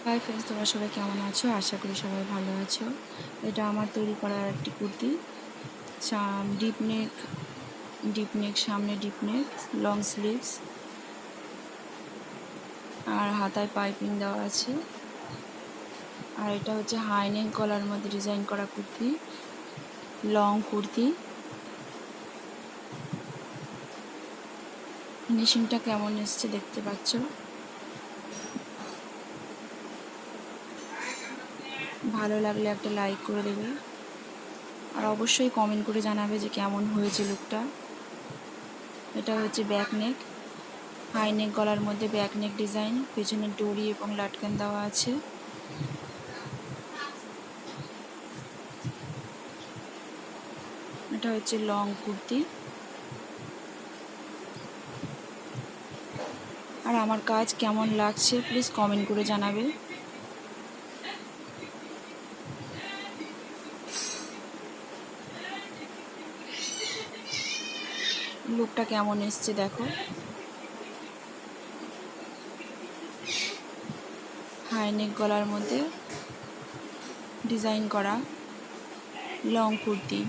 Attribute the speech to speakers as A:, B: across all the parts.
A: Hi friends, তোমরা সবাই কেমন আছো? আশা করি সবাই ভালো আছো। এটা আমার তৈরি করা একটি কুর্তি। ডিপ নেক, সামনে ডিপ নেক, লং স্লিভস, আর হাতায় পাইপিং দেওয়া আছে। আর এটা হচ্ছে হাই নেক গলার মধ্যে ডিজাইন করা কুর্তি, লং কুর্তি। ফিনিশিংটা কেমন এসছে দেখতে পাচ্ছ। ভালো লাগলে একটা লাইক করে দেবে, আর অবশ্যই কমেন্ট করে জানাবে যে কেমন হয়েছে লুকটা। এটা হচ্ছে ব্যাক নেক, হাই নেক গলার মধ্যে ব্যাক নেক ডিজাইন, পেছনে ডরি এবং লাটকান দেওয়া আছে। এটা হচ্ছে লং কুর্তি। আর আমার কাজ কেমন লাগছে প্লিজ কমেন্ট করে জানাবে। লুকটা কেমন এসছে দেখো। হাই নেক গলার মধ্যে ডিজাইন করা long kurti.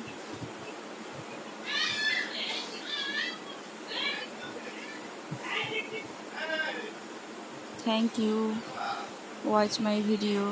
A: Thank you, watch my video.